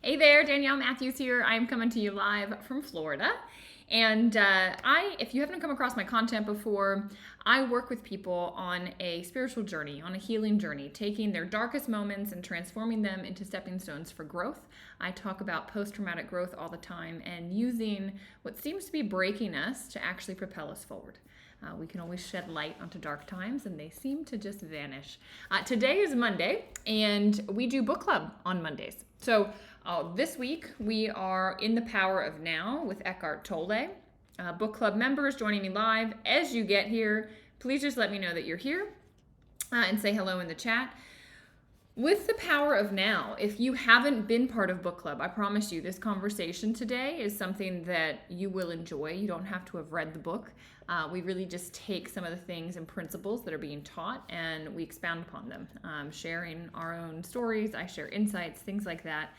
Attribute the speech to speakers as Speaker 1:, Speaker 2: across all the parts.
Speaker 1: Hey there, Danielle Matthews here. I'm coming to you live from Florida. And if you haven't come across my content before, I work with people on a spiritual journey, on a healing journey, taking their darkest moments and transforming them into stepping stones for growth. I talk about post-traumatic growth all the time and using what seems to be breaking us to actually propel us forward. We can always shed light onto dark times, and they seem to just vanish. Today is Monday, and we do book club on Mondays. So this week, we are in the Power of Now with Eckhart Tolle. Book club members joining me live. As you get here, please just let me know that you're here and say hello in the chat. With the Power of Now, if you haven't been part of book club, I promise you this conversation today is something that you will enjoy. You don't have to have read the book. We really just take some of the things and principles that are being taught and we expound upon them, sharing our own stories. I share insights, things like that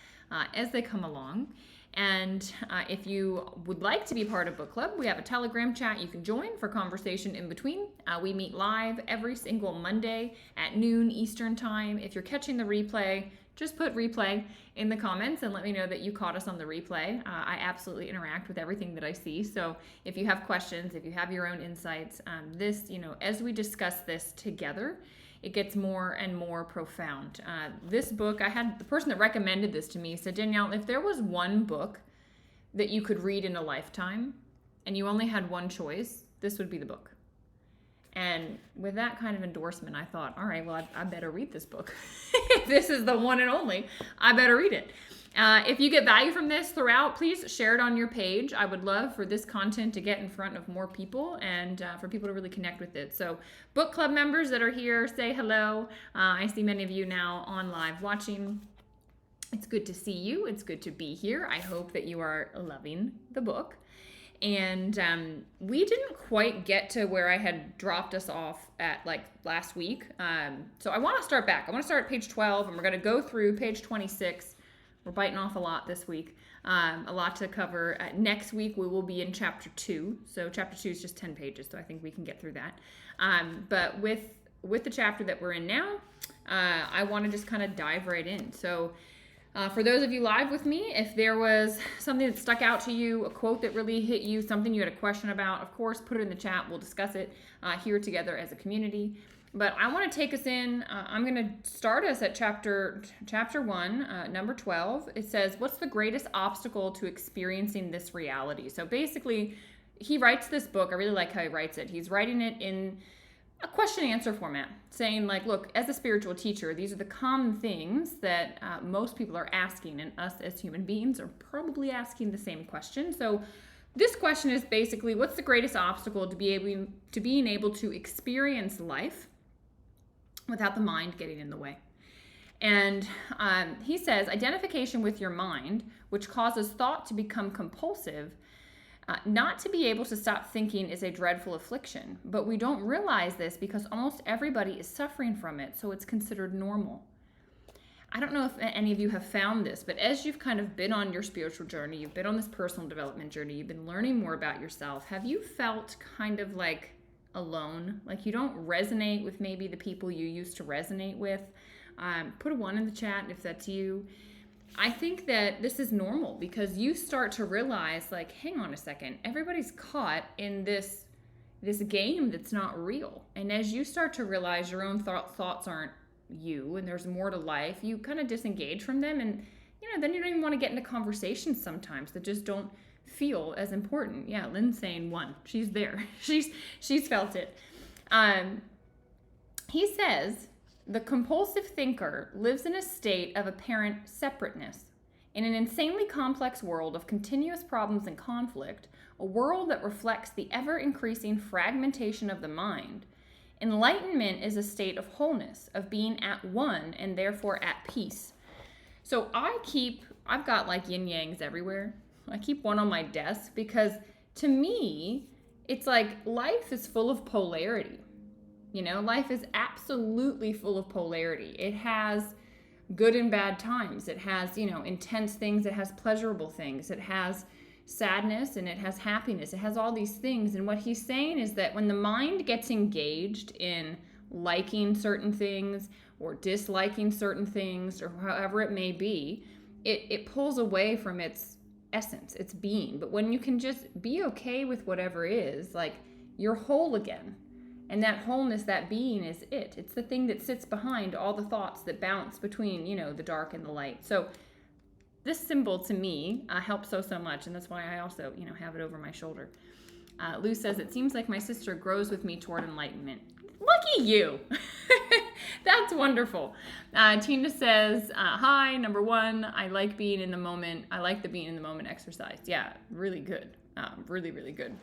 Speaker 1: as they come along. And if you would like to be part of book club, we have a Telegram chat you can join for conversation in between. We meet live every single Monday at noon Eastern time. If you're catching the replay, just put replay in the comments and let me know that you caught us on the replay. I absolutely interact with everything that I see. So if you have questions, if you have your own insights, as we discuss this together, it gets more and more profound. This book, I had the person that recommended this to me said, Danielle, if there was one book that you could read in a lifetime and you only had one choice, this would be the book. And with that kind of endorsement, I thought, all right, well, I better read this book. If this is the one and only, I better read it. If you get value from this throughout, please share it on your page. I would love for this content to get in front of more people and for people to really connect with it. So book club members that are here, say hello. I see many of you now on live watching. It's good to see you. It's good to be here. I hope that you are loving the book. And we didn't quite get to where I had dropped us off at last week. So I want to start back. I want to start at page 12 and we're going to go through page 26. We're biting off a lot this week, a lot to cover. Next week, we will be in chapter 2. So chapter 2 is just 10 pages, so I think we can get through that. But with the chapter that we're in now, I want to just kind of dive right in. So for those of you live with me, if there was something that stuck out to you, a quote that really hit you, something you had a question about, of course, put it in the chat. We'll discuss it here together as a community. But I want to take us in. I'm going to start us at chapter 1, number 12. It says, what's the greatest obstacle to experiencing this reality? So basically, he writes this book. I really like how he writes it. He's writing it in a question answer format, saying look, as a spiritual teacher, these are the common things that most people are asking, and us as human beings are probably asking the same question. So this question is basically, what's the greatest obstacle to being able to experience life without the mind getting in the way? And he says, identification with your mind, which causes thought to become compulsive, not to be able to stop thinking is a dreadful affliction, but we don't realize this because almost everybody is suffering from it, so it's considered normal. I don't know if any of you have found this, but as you've kind of been on your spiritual journey, you've been on this personal development journey, you've been learning more about yourself, have you felt kind of alone? Like you don't resonate with maybe the people you used to resonate with? Put a 1 in the chat if that's you. I think that this is normal because you start to realize hang on a second, everybody's caught in this game that's not real. And as you start to realize your own thoughts aren't you and there's more to life, you kind of disengage from them. And, then you don't even want to get into conversations sometimes that just don't feel as important. Yeah, Lynn's saying 1. She's there. She's felt it. He says, the compulsive thinker lives in a state of apparent separateness. In an insanely complex world of continuous problems and conflict, a world that reflects the ever-increasing fragmentation of the mind, enlightenment is a state of wholeness, of being at one and therefore at peace. So I've got yin-yangs everywhere. I keep one on my desk because to me, it's life is full of polarity. Life is absolutely full of polarity. It has good and bad times. It has, intense things. It has pleasurable things. It has sadness and it has happiness. It has all these things. And what he's saying is that when the mind gets engaged in liking certain things or disliking certain things or however it may be, it pulls away from its essence, its being. But when you can just be okay with whatever is, like, you're whole again. And that wholeness, that being is it. It's the thing that sits behind all the thoughts that bounce between, the dark and the light. So this symbol to me helps so much. And that's why I also, have it over my shoulder. Lou says, it seems like my sister grows with me toward enlightenment. Lucky you. That's wonderful. Tina says, hi, number one, I like being in the moment. I like the being in the moment exercise. Yeah, really good. Really, really good.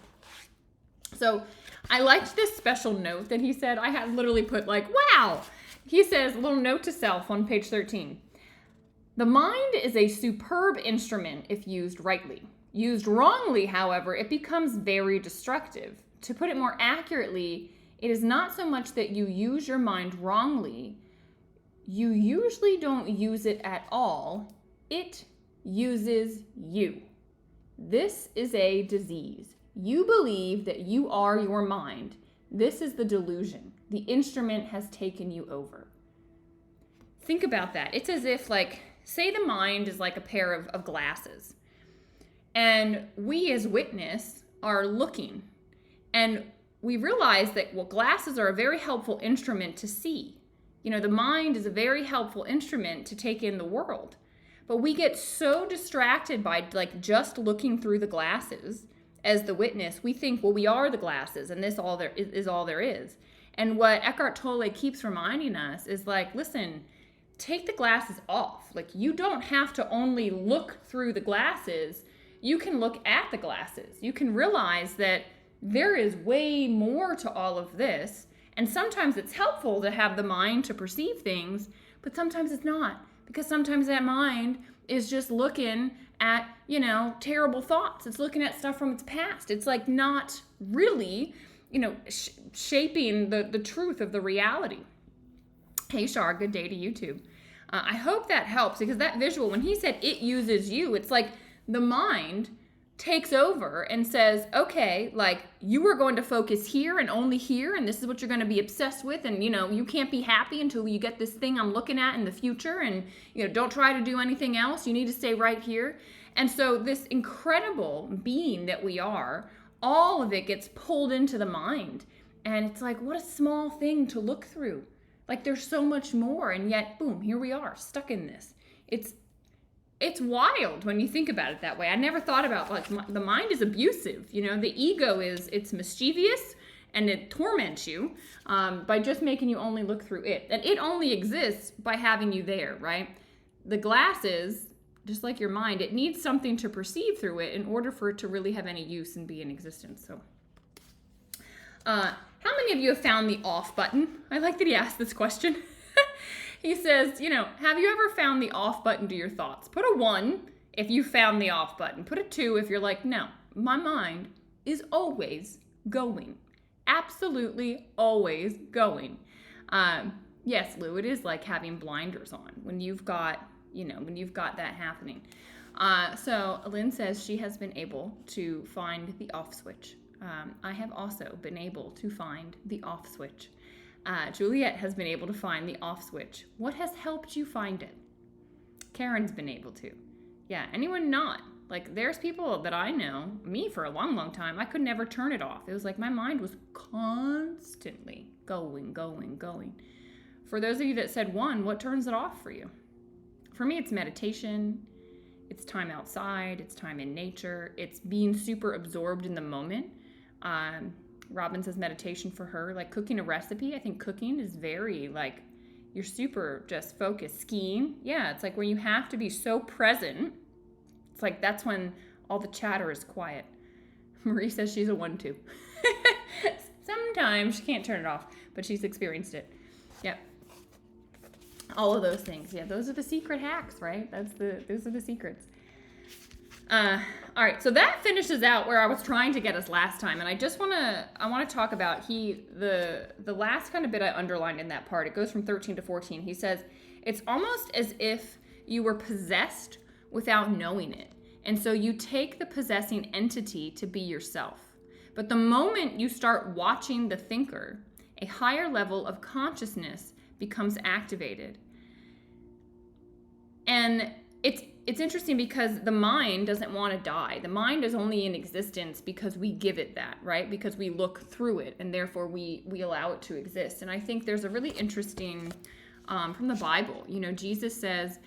Speaker 1: So I liked this special note that he said. I had literally put like, wow. He says, a little note to self on page 13. The mind is a superb instrument if used rightly. Used wrongly, however, it becomes very destructive. To put it more accurately, it is not so much that you use your mind wrongly. You usually don't use it at all. It uses you. This is a disease. You believe that you are your mind. This is the delusion. The instrument has taken you over. Think about that. It's as if, like, say the mind is like a pair of glasses. And we as witness are looking. And we realize that, well, glasses are a very helpful instrument to see. The mind is a very helpful instrument to take in the world. But we get so distracted by, like, just looking through the glasses as the witness. We think, well, we are the glasses, and this all there is all there is. And what Eckhart Tolle keeps reminding us is, like, listen, take the glasses off. Like, you don't have to only look through the glasses. You can look at the glasses. You can realize that there is way more to all of this. And sometimes it's helpful to have the mind to perceive things, but sometimes it's not. Because sometimes that mind is just looking at, terrible thoughts. It's looking at stuff from its past. It's like not really, shaping the truth of the reality. Hey, Shar, good day to you too. I hope that helps, because that visual, when he said it uses you, it's like the mind takes over and says, okay, like, you are going to focus here and only here, and this is what you're going to be obsessed with, and you can't be happy until you get this thing I'm looking at in the future, and don't try to do anything else. You need to stay right here. And so this incredible being that we are, all of it gets pulled into the mind, and it's like, what a small thing to look through. Like, there's so much more, and yet, boom, here we are, stuck in this. It's wild when you think about it that way. I never thought about, like, the mind is abusive. The ego it's mischievous, and it torments you by just making you only look through it. And it only exists by having you there, right? The glasses, just like your mind, it needs something to perceive through it in order for it to really have any use and be in existence. So, how many of you have found the off button? I like that he asked this question. He says, have you ever found the off button to your thoughts? Put a 1 if you found the off button. Put a 2 if you're like, no, my mind is always going. Absolutely always going. Yes, Lou, it is like having blinders on when you've got, that happening. So Lynn says she has been able to find the off switch. I have also been able to find the off switch. Juliet has been able to find the off switch. What has helped you find it? Karen's been able to. Yeah, anyone not? Like, there's people that I know, me for a long, long time, I could never turn it off. It was like my mind was constantly going. For those of you that said 1, what turns it off for you? For me, it's meditation. It's time outside. It's time in nature. It's being super absorbed in the moment. Robin says meditation for her, like cooking a recipe. I think cooking is very, like, you're super just focused. Skiing, yeah, it's like when you have to be so present, it's like that's when all the chatter is quiet. Marie says she's a 1-2. Sometimes she can't turn it off, but she's experienced it. Yep. All of those things. Yeah, those are the secret hacks, right? Those are the secrets. All right, so that finishes out where I was trying to get us last time, and I want to talk about the last kind of bit I underlined in that part. It goes from 13 to 14. He says, it's almost as if you were possessed without knowing it, and so you take the possessing entity to be yourself. But the moment you start watching the thinker, a higher level of consciousness becomes activated. And it's interesting because the mind doesn't want to die. The mind is only in existence because we give it that, right? Because we look through it, and therefore we allow it to exist. And I think there's a really interesting from the Bible. You know, Jesus says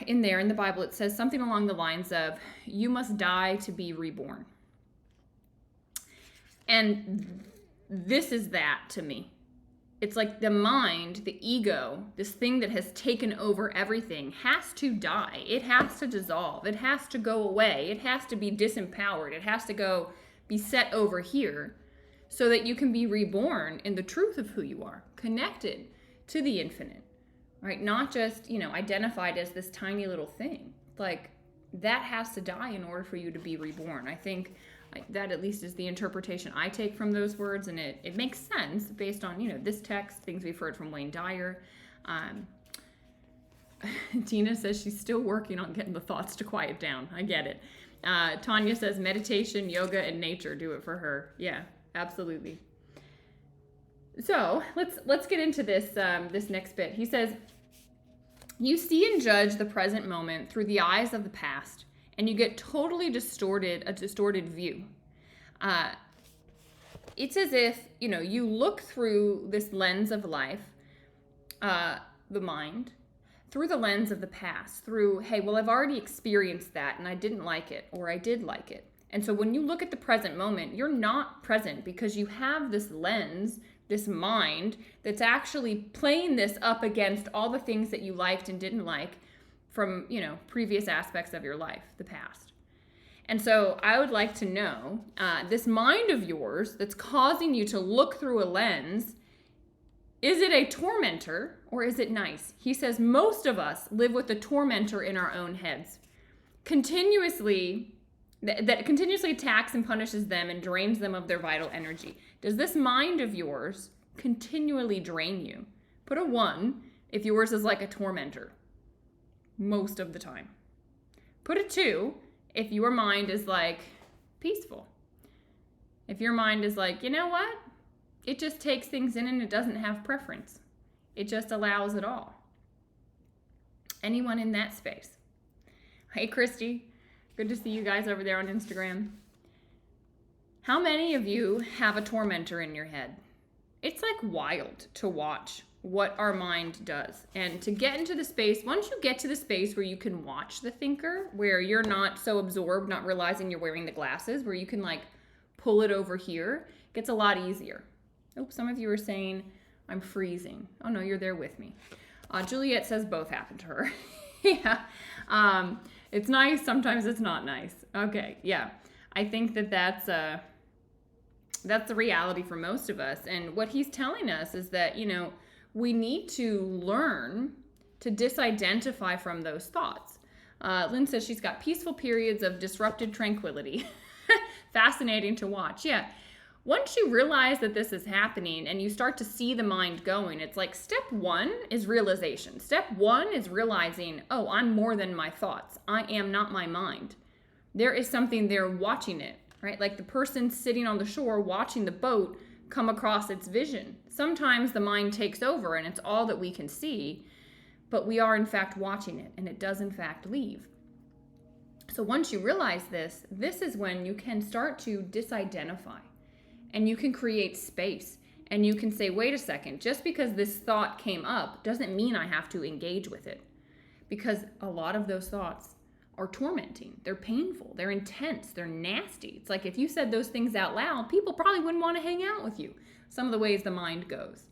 Speaker 1: in the Bible, it says something along the lines of, "You must die to be reborn." And this is that to me. It's like the mind, the ego, this thing that has taken over everything has to die. It has to dissolve. It has to go away. It has to be disempowered. It has to go be set over here so that you can be reborn in the truth of who you are, connected to the infinite, right? Not just, identified as this tiny little thing. Like, that has to die in order for you to be reborn. I think that at least is the interpretation I take from those words, and it makes sense based on, this text, things we've heard from Wayne Dyer. Tina says she's still working on getting the thoughts to quiet down. I get it. Tanya says meditation, yoga, and nature do it for her. Yeah, absolutely. So let's get into this this next bit. He says, you see and judge the present moment through the eyes of the past, and you get totally a distorted view. It's as if, you look through this lens of life, the mind, through the lens of the past, through, hey, well, I've already experienced that and I didn't like it, or I did like it. And so when you look at the present moment, you're not present because you have this lens, this mind that's actually playing this up against all the things that you liked and didn't like from, previous aspects of your life, the past. And so I would like to know, this mind of yours that's causing you to look through a lens, is it a tormentor or is it nice? He says most of us live with a tormentor in our own heads, that continuously attacks and punishes them and drains them of their vital energy. Does this mind of yours continually drain you? Put a 1 if yours is like a tormentor most of the time. Put a 2 if your mind is like peaceful. If your mind is like, you know what? It just takes things in and it doesn't have preference. It just allows it all. Anyone in that space? Hey, Christy. Good to see you guys over there on Instagram. How many of you have a tormentor in your head? It's like wild to watch what our mind does. And to get into the space, once you get to the space where you can watch the thinker, where you're not so absorbed, not realizing you're wearing the glasses, where you can like pull it over here, it gets a lot easier. Oh, some of you are saying, I'm freezing. Oh no, you're there with me. Juliet says both happened to her. Yeah. It's nice. Sometimes it's not nice. Okay. Yeah. I think that's the reality for most of us. And what he's telling us is that, we need to learn to disidentify from those thoughts. Lynn says she's got peaceful periods of disrupted tranquility. Fascinating to watch. Yeah. Once you realize that this is happening and you start to see the mind going, it's like step 1 is realization. Step 1 is realizing, oh, I'm more than my thoughts. I am not my mind. There is something there watching it, right? Like the person sitting on the shore watching the boat come across its vision. Sometimes the mind takes over and it's all that we can see, but we are in fact watching it and it does in fact leave. So once you realize this is when you can start to disidentify. And you can create space and you can say, wait a second, just because this thought came up doesn't mean I have to engage with it. Because a lot of those thoughts are tormenting. They're painful. They're intense. They're nasty. It's like if you said those things out loud, people probably wouldn't want to hang out with you. Some of the ways the mind goes.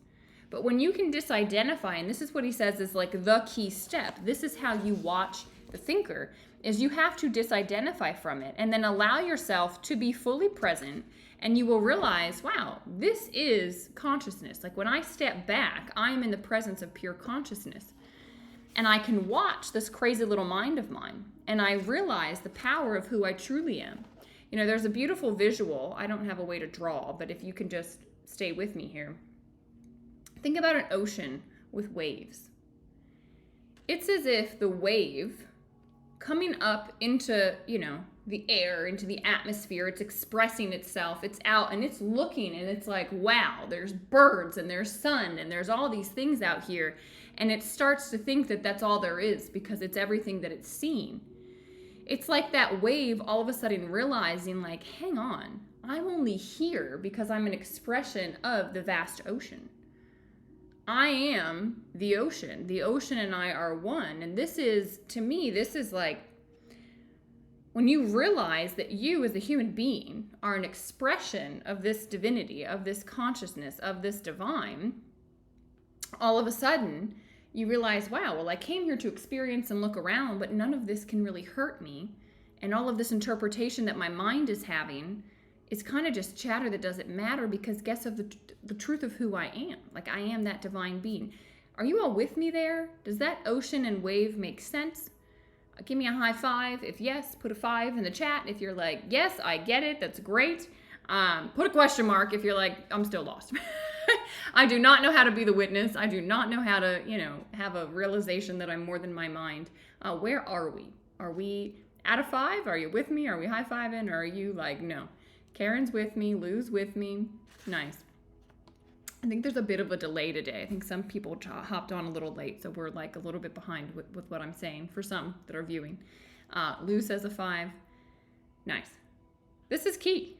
Speaker 1: But when you can disidentify, and this is what he says is like the key step, this is how you watch the thinker, is you have to disidentify from it and then allow yourself to be fully present. And you will realize, wow, this is consciousness. Like when I step back, I'm in the presence of pure consciousness. And I can watch this crazy little mind of mine. And I realize the power of who I truly am. There's a beautiful visual. I don't have a way to draw, but if you can just stay with me here. Think about an ocean with waves. It's as if the wave coming up into, the air, into the atmosphere. It's expressing itself. It's out and it's looking and it's like, wow, there's birds and there's sun and there's all these things out here. And it starts to think that that's all there is because it's everything that it's seen. It's like that wave all of a sudden realizing, like, hang on, I'm only here because I'm an expression of the vast ocean. I am the ocean. The ocean and I are one. And this is, to me, this is like, when you realize that you as a human being are an expression of this divinity, of this consciousness, of this divine, all of a sudden you realize, wow, well, I came here to experience and look around, but none of this can really hurt me. And all of this interpretation that my mind is having is kind of just chatter that doesn't matter, because guess of the truth of who I am. Like, I am that divine being. Are you all with me there? Does that ocean and wave make sense? Give me a high five. If yes, put a 5 in the chat. If you're like, yes, I get it, that's great. Put a question mark if you're like, I'm still lost. I do not know how to be the witness. I do not know how to, have a realization that I'm more than my mind. Where are we? Are we out of 5? Are you with me? Are we high-fiving? Or are you like, no? Karen's with me. Lou's with me. Nice. I think there's a bit of a delay today. I think some people hopped on a little late, so we're like a little bit behind with what I'm saying for some that are viewing. Lou says a 5. Nice. This is key.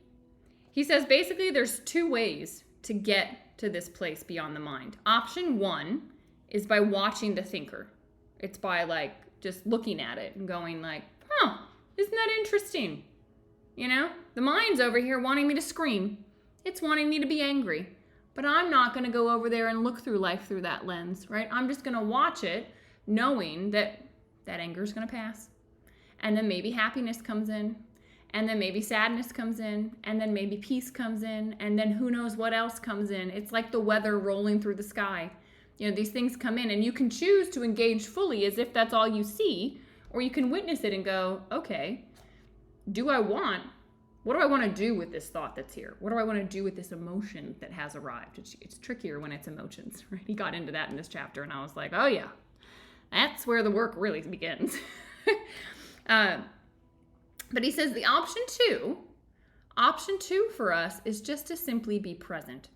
Speaker 1: He says basically there's 2 ways to get to this place beyond the mind. Option 1 is by watching the thinker. It's by like just looking at it and going like, huh, isn't that interesting? The mind's over here wanting me to scream. It's wanting me to be angry. But I'm not going to go over there and look through life through that lens, right? I'm just going to watch it knowing that anger is going to pass. And then maybe happiness comes in. And then maybe sadness comes in. And then maybe peace comes in. And then who knows what else comes in. It's like the weather rolling through the sky. These things come in. And you can choose to engage fully as if that's all you see. Or you can witness it and go, okay, what do I want to do with this thought that's here? What do I want to do with this emotion that has arrived? It's trickier when it's emotions, right? He got into that in this chapter, and I was like, oh yeah, that's where the work really begins. But he says the option two for us is just to simply be present.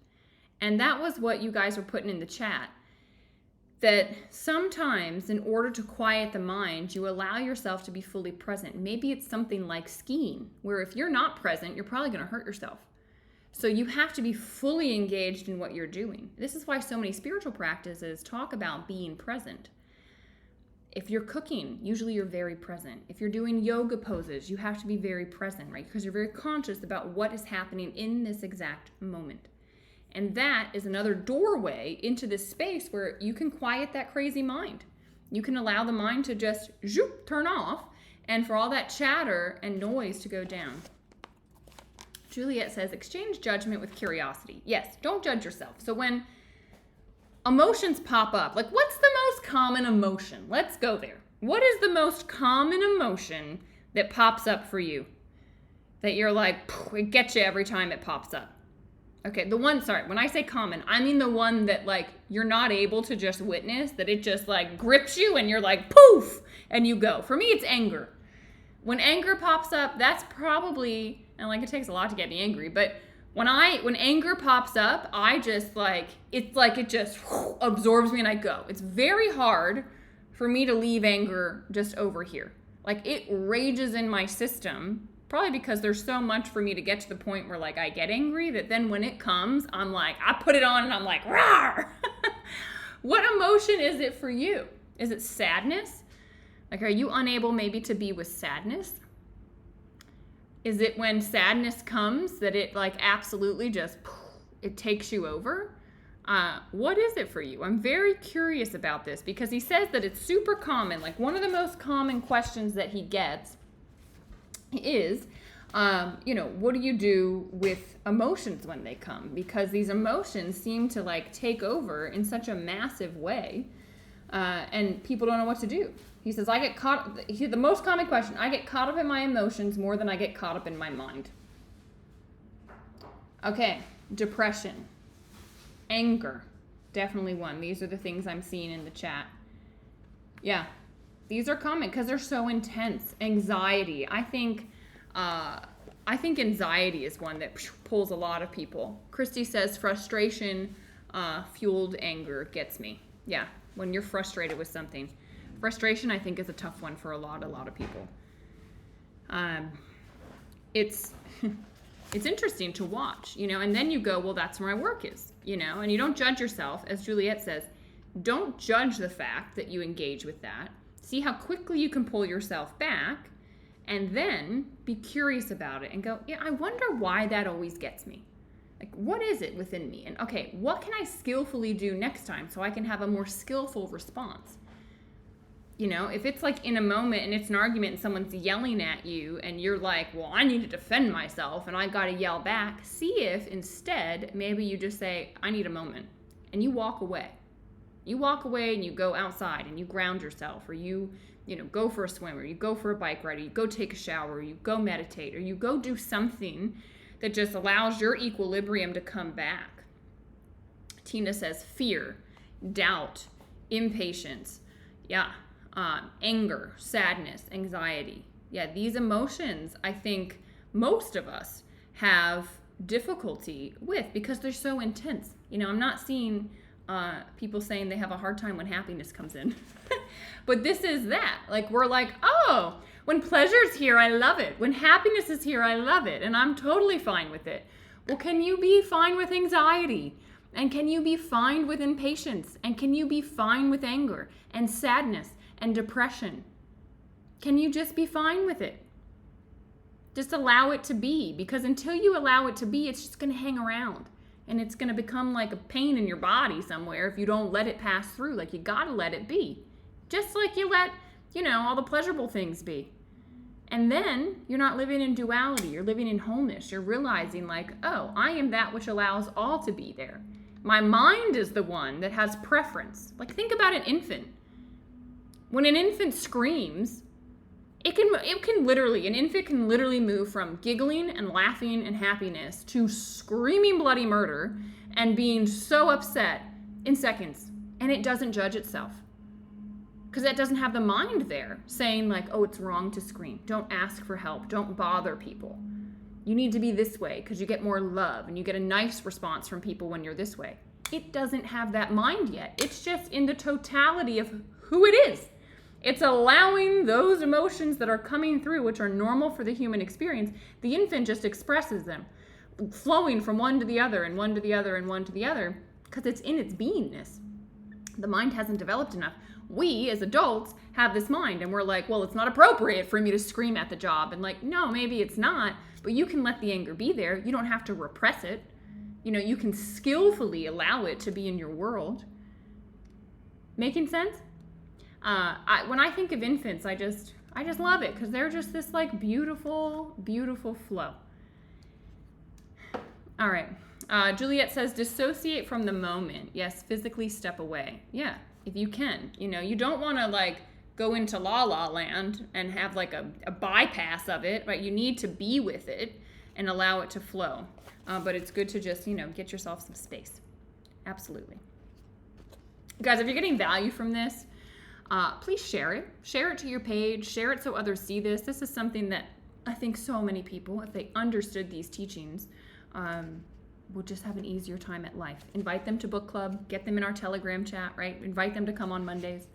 Speaker 1: And that was what you guys were putting in the chat. That sometimes in order to quiet the mind, you allow yourself to be fully present. Maybe it's something like skiing, where if you're not present, you're probably going to hurt yourself. So you have to be fully engaged in what you're doing. This is why so many spiritual practices talk about being present. If you're cooking, usually you're very present. If you're doing yoga poses, you have to be very present, right? Because you're very conscious about what is happening in this exact moment. And that is another doorway into this space where you can quiet that crazy mind. You can allow the mind to just turn off and for all that chatter and noise to go down. Juliet says, exchange judgment with curiosity. Yes, don't judge yourself. So when emotions pop up, like what's the most common emotion? Let's go there. What is the most common emotion that pops up for you? That you're like, it gets you every time it pops up. Okay, when I say common, I mean the one that like you're not able to just witness, that it just like grips you and you're like poof and you go. For me, it's anger. When anger pops up, that's probably, and like it takes a lot to get me angry, but when anger pops up, I just like, it's like it just absorbs me and I go. It's very hard for me to leave anger just over here. Like it rages in my system. Probably because there's so much for me to get to the point where like I get angry that then when it comes, I'm like, I put it on and I'm like, rawr. What emotion is it for you? Is it sadness? Like, are you unable maybe to be with sadness? Is it when sadness comes that it like absolutely just, it takes you over? What is it for you? I'm very curious about this because he says that it's super common. Like one of the most common questions that he gets is, what do you do with emotions when they come? Because these emotions seem to like take over in such a massive way, and people don't know what to do. He says, the most common question, I get caught up in my emotions more than I get caught up in my mind. Okay, depression, anger, definitely one. These are the things I'm seeing in the chat. Yeah. These are common because they're so intense. Anxiety. I think I think anxiety is one that pulls a lot of people. Christy says frustration fueled anger gets me. Yeah, when you're frustrated with something. Frustration, I think, is a tough one for a lot of people. It's it's interesting to watch, and then you go, well, that's where my work is, and you don't judge yourself. As Juliet says, don't judge the fact that you engage with that. See how quickly you can pull yourself back, and then be curious about it and go, yeah, I wonder why that always gets me. Like, what is it within me? And okay, what can I skillfully do next time so I can have a more skillful response? If it's like in a moment and it's an argument and someone's yelling at you and you're like, well, I need to defend myself and I got to yell back. See if instead, maybe you just say, I need a moment, and you walk away. You walk away and you go outside and you ground yourself, or you go for a swim, or you go for a bike ride, or you go take a shower, or you go meditate, or you go do something that just allows your equilibrium to come back. Tina says fear, doubt, impatience, anger, sadness, anxiety. Yeah, these emotions, I think most of us have difficulty with because they're so intense. I'm not seeing people saying they have a hard time when happiness comes in. But this is that. Like, we're like, oh, when pleasure's here, I love it. When happiness is here, I love it. And I'm totally fine with it. Well, can you be fine with anxiety? And can you be fine with impatience? And can you be fine with anger and sadness and depression? Can you just be fine with it? Just allow it to be. Because until you allow it to be, it's just going to hang around. And it's going to become like a pain in your body somewhere if you don't let it pass through. Like, you got to let it be. Just like you let, all the pleasurable things be. And then you're not living in duality. You're living in wholeness. You're realizing like, oh, I am that which allows all to be there. My mind is the one that has preference. Like, think about an infant. When an infant screams, an infant can literally move from giggling and laughing and happiness to screaming bloody murder and being so upset in seconds. And it doesn't judge itself. Because it doesn't have the mind there saying like, oh, it's wrong to scream. Don't ask for help. Don't bother people. You need to be this way because you get more love and you get a nice response from people when you're this way. It doesn't have that mind yet. It's just in the totality of who it is. It's allowing those emotions that are coming through, which are normal for the human experience. The infant just expresses them, flowing from one to the other and one to the other and one to the other, because it's in its beingness. The mind hasn't developed enough. We, as adults, have this mind, and we're like, well, it's not appropriate for me to scream at the job. And like, no, maybe it's not, but you can let the anger be there. You don't have to repress it. You can skillfully allow it to be in your world. Making sense? When I think of infants, I just love it because they're just this like beautiful, beautiful flow. All right. Juliet says, dissociate from the moment. Yes, physically step away. Yeah, if you can. You don't want to like go into la la land and have like a bypass of it, right? You need to be with it and allow it to flow. But it's good to just, get yourself some space. Absolutely. Guys, if you're getting value from this, please share it. Share it to your page. Share it so others see this. This is something that I think so many people, if they understood these teachings, would just have an easier time at life. Invite them to book club. Get them in our Telegram chat, right? Invite them to come on Mondays.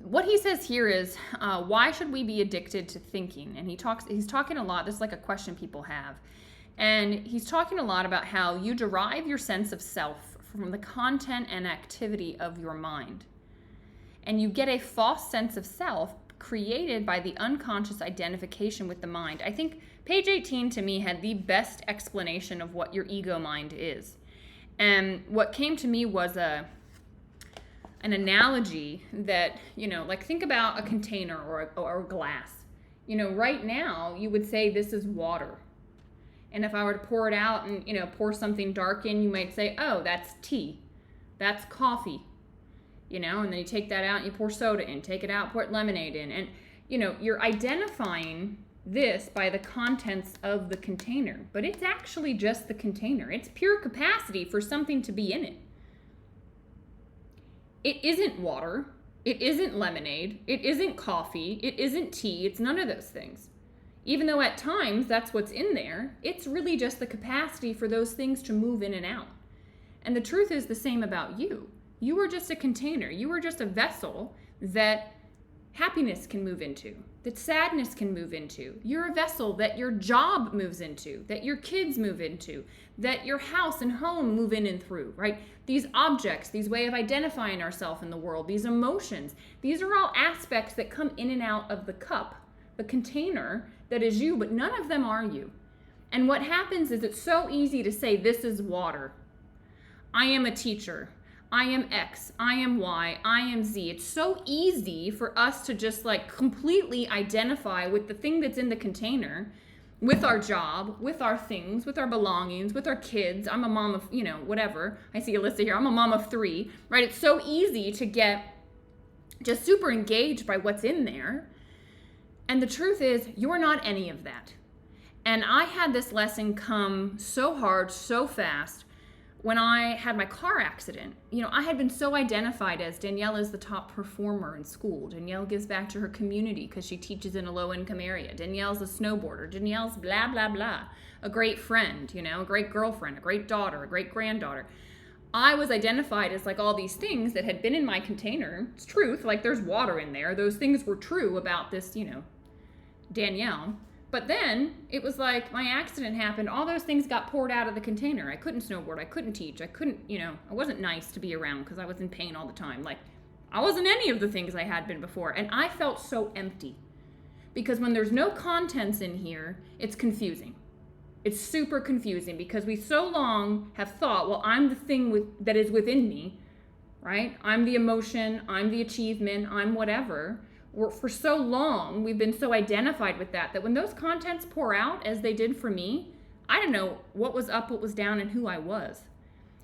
Speaker 1: What he says here is, why should we be addicted to thinking? And he's talking a lot. This is like a question people have. And he's talking a lot about how you derive your sense of self from the content and activity of your mind. And you get a false sense of self created by the unconscious identification with the mind. I think page 18 to me had the best explanation of what your ego mind is. And what came to me was an analogy that, like think about a container or a glass. Right now you would say this is water. And if I were to pour it out and, pour something dark in, you might say, oh, that's tea. That's coffee. And then you take that out and you pour soda in, take it out, pour lemonade in. And, you're identifying this by the contents of the container. But it's actually just the container. It's pure capacity for something to be in it. It isn't water. It isn't lemonade. It isn't coffee. It isn't tea. It's none of those things. Even though at times that's what's in there, it's really just the capacity for those things to move in and out. And the truth is the same about you. You are just a container. You are just a vessel that happiness can move into, that sadness can move into. You're a vessel that your job moves into, that your kids move into, that your house and home move in and through, right? These objects, these way of identifying ourselves in the world, these emotions, these are all aspects that come in and out of the cup, the container that is you, but none of them are you. And what happens is it's so easy to say, this is water. I am a teacher. I am X, I am Y, I am Z. It's so easy for us to just like completely identify with the thing that's in the container, with our job, with our things, with our belongings, with our kids. I'm a mom of, whatever. I see Alyssa here. I'm a mom of 3, right? It's so easy to get just super engaged by what's in there. And the truth is, you're not any of that. And I had this lesson come so hard, so fast, when I had my car accident. I had been so identified as Danielle is the top performer in school. Danielle gives back to her community because she teaches in a low-income area. Danielle's a snowboarder. Danielle's blah, blah, blah. A great friend, a great girlfriend, a great daughter, a great granddaughter. I was identified as like all these things that had been in my container. It's truth, like there's water in there. Those things were true about this, Danielle. But then it was like my accident happened. All those things got poured out of the container. I couldn't snowboard. I couldn't teach. I couldn't, I wasn't nice to be around because I was in pain all the time. Like I wasn't any of the things I had been before. And I felt so empty because when there's no contents in here, it's confusing. It's super confusing because we so long have thought, well, I'm the thing that is within me, right? I'm the emotion. I'm the achievement. I'm whatever. For so long, we've been so identified with that when those contents pour out, as they did for me, I didn't know what was up, what was down, and who I was.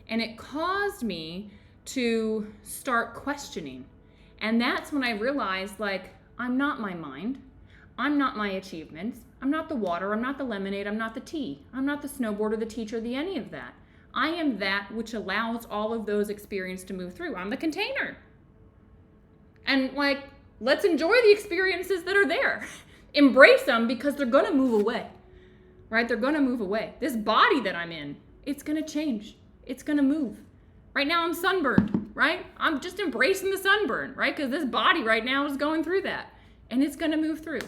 Speaker 1: And it caused me to start questioning. And that's when I realized, like, I'm not my mind. I'm not my achievements. I'm not the water. I'm not the lemonade. I'm not the tea. I'm not the snowboarder, the teacher, the any of that. I am that which allows all of those experiences to move through. I'm the container. And, like, let's enjoy the experiences that are there. Embrace them because they're going to move away, right? They're going to move away. This body that I'm in, it's going to change. It's going to move. Right now I'm sunburned, right? I'm just embracing the sunburn, right? Because this body right now is going through that and it's going to move through.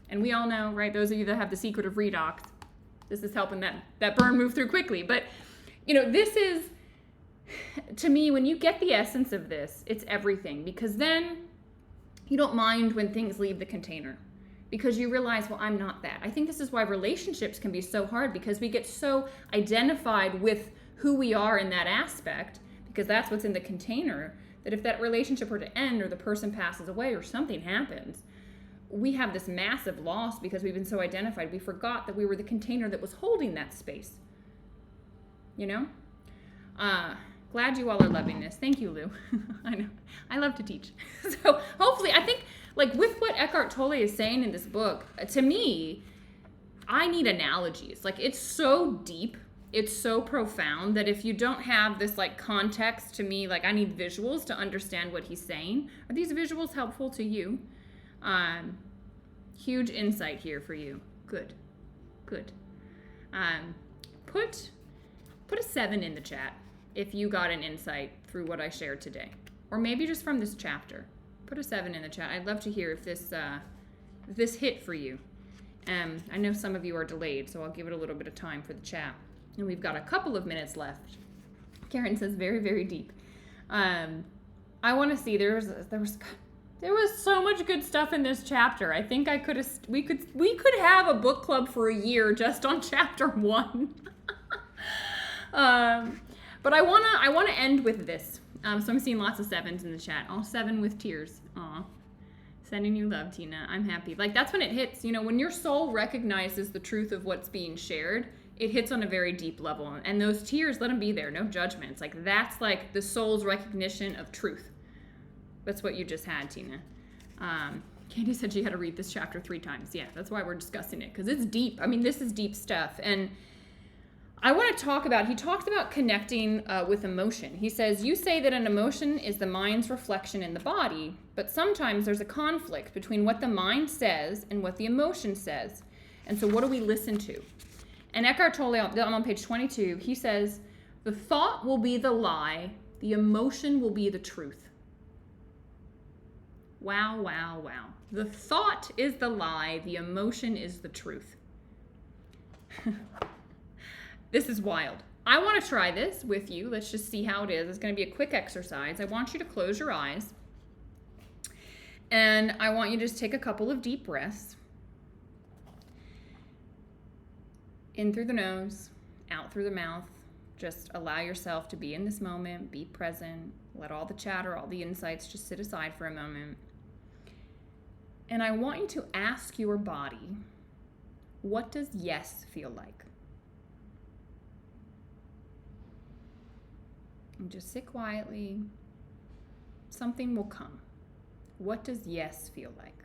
Speaker 1: And we all know, right? Those of you that have the secret of redox, this is helping that burn move through quickly. But, this is, to me, when you get the essence of this, it's everything, because then you don't mind when things leave the container because you realize, well, I'm not that. I think this is why relationships can be so hard because we get so identified with who we are in that aspect because that's what's in the container, that if that relationship were to end or the person passes away or something happens, we have this massive loss because we've been so identified. We forgot that we were the container that was holding that space. Glad you all are loving this. Thank you, Lou. I know. I love to teach. So hopefully, I think, like with what Eckhart Tolle is saying in this book, to me, I need analogies. Like it's so deep, it's so profound that if you don't have this like context, to me, like I need visuals to understand what he's saying. Are these visuals helpful to you? Huge insight here for you. Good. Put a 7 in the chat if you got an insight through what I shared today, or maybe just from this chapter. Put a 7 in the chat. I'd love to hear if this hit for you. I know some of you are delayed, so I'll give it a little bit of time for the chat. And we've got a couple of minutes left. Karen says very, very deep. I want to see. There was so much good stuff in this chapter. I think we could have a book club for a year just on chapter 1. But I wanna end with this. So I'm seeing lots of 7s in the chat. All 7 with tears. Aw. Sending you love, Tina. I'm happy. Like that's when it hits, when your soul recognizes the truth of what's being shared, it hits on a very deep level. And those tears, let them be there. No judgments. Like that's like the soul's recognition of truth. That's what you just had, Tina. Candy said she had to read this chapter 3 times. Yeah, that's why we're discussing it, because it's deep. I mean, this is deep stuff. And I want to talk about, he talks about connecting with emotion. He says, you say that an emotion is the mind's reflection in the body, but sometimes there's a conflict between what the mind says and what the emotion says. And so what do we listen to? And Eckhart Tolle, I'm on page 22, he says, the thought will be the lie, the emotion will be the truth. Wow, wow, wow. The thought is the lie, the emotion is the truth. This is wild. I want to try this with you. Let's just see how it is. It's going to be a quick exercise. I want you to close your eyes. And I want you to just take a couple of deep breaths. In through the nose, out through the mouth. Just allow yourself to be in this moment, be present. Let all the chatter, all the insights just sit aside for a moment. And I want you to ask your body, what does yes feel like? And just sit quietly. Something will come. What does yes feel like?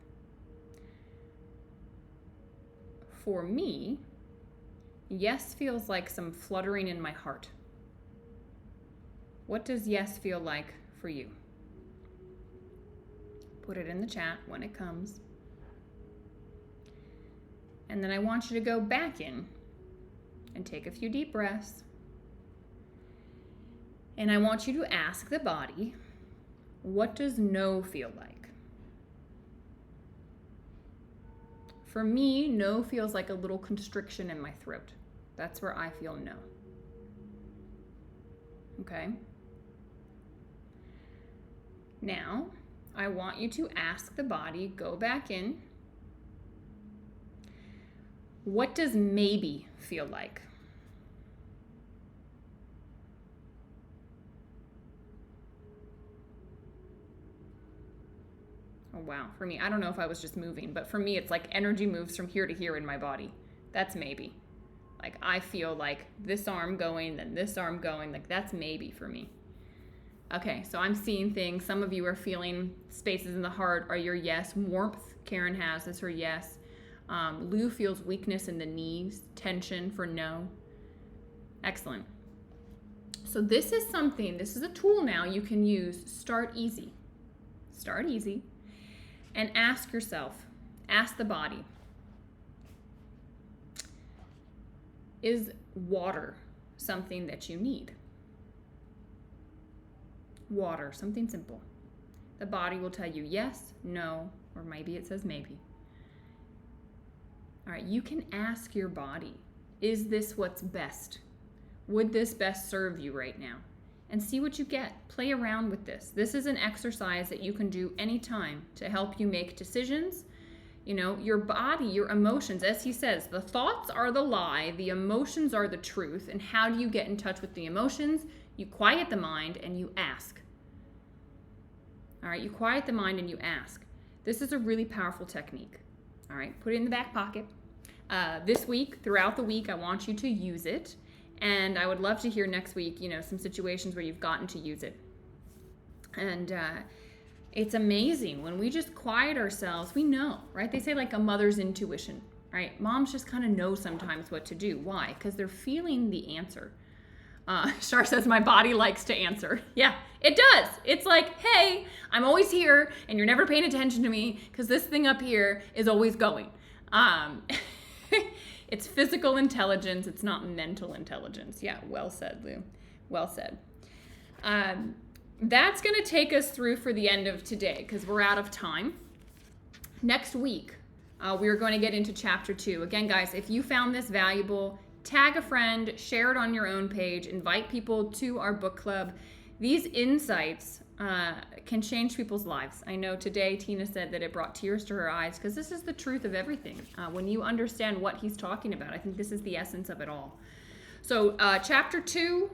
Speaker 1: For me, yes feels like some fluttering in my heart. What does yes feel like for you? Put it in the chat when it comes. And then I want you to go back in and take a few deep breaths. And I want you to ask the body, what does no feel like? For me, no feels like a little constriction in my throat. That's where I feel no. Okay? Now, I want you to ask the body, go back in, what does maybe feel like? Oh, wow. For me, I don't know if I was just moving, but for me, it's like energy moves from here to here in my body. That's maybe. Like, I feel like this arm going, then this arm going. Like, that's maybe for me. Okay, so I'm seeing things. Some of you are feeling spaces in the heart are your yes. Warmth, Karen has, is her yes. Lou feels weakness in the knees, tension for no. Excellent. So this is something, this is a tool now you can use. Start easy. Start easy. And ask yourself, ask the body, is water something that you need? Water, something simple. The body will tell you yes, no, or maybe it says maybe. All right, you can ask your body, is this what's best? Would this best serve you right now? And see what you get. Play around with this. This is an exercise that you can do anytime to help you make decisions. You know, your body, your emotions, as he says, the thoughts are the lie, the emotions are the truth. And how do you get in touch with the emotions? You quiet the mind and you ask. All right, you quiet the mind and you ask. This is a really powerful technique. All right, put it in the back pocket. This week, throughout the week, I want you to use it. And I would love to hear next week, you know, some situations where you've gotten to use it. And it's amazing when we just quiet ourselves. We know, right? They say like a mother's intuition, right? Moms just kind of know sometimes what to do. Why? Because they're feeling the answer. Shar says, my body likes to answer. Yeah, it does. It's like, hey, I'm always here and you're never paying attention to me because this thing up here is always going. It's physical intelligence. It's not mental intelligence. Yeah, well said, Lou. Well said. That's going to take us through for the end of today because we're out of time. Next week, we're going to get into chapter 2. Again, guys, if you found this valuable, tag a friend, share it on your own page, invite people to our book club. These insights can change people's lives. I know today Tina said that it brought tears to her eyes because this is the truth of everything. When you understand what he's talking about, I think this is the essence of it all. So chapter 2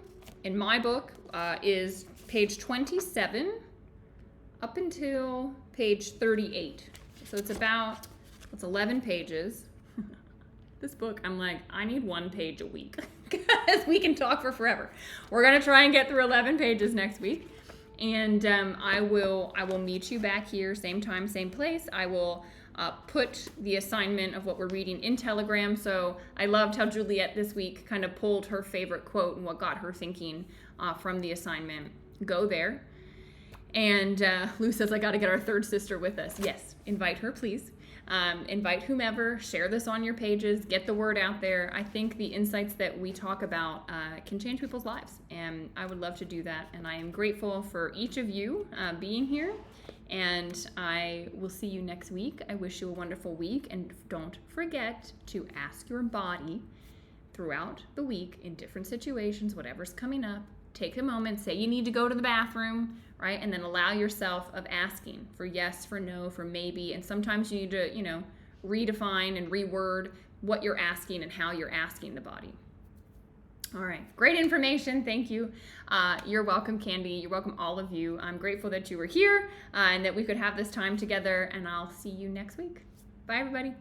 Speaker 1: in my book is page 27 up until page 38. So it's 11 pages. This book, I'm like, I need 1 page a week because we can talk for forever. We're going to try and get through 11 pages next week. And I will meet you back here, same time, same place. I will put the assignment of what we're reading in Telegram. So I loved how Juliet this week kind of pulled her favorite quote and what got her thinking from the assignment. Go there. And Lou says, I got to get our third sister with us. Yes, invite her, please. Invite whomever, share this on your pages, get the word out there. I think the insights that we talk about can change people's lives, and I would love to do that. And I am grateful for each of you being here, and I will see you next week. I wish you a wonderful week, and don't forget to ask your body throughout the week in different situations, whatever's coming up. Take a moment, say you need to go to the bathroom, right? And then allow yourself of asking for yes, for no, for maybe. And sometimes you need to, redefine and reword what you're asking and how you're asking the body. All right, great information. Thank you. You're welcome, Candy. You're welcome, all of you. I'm grateful that you were here and that we could have this time together. And I'll see you next week. Bye, everybody.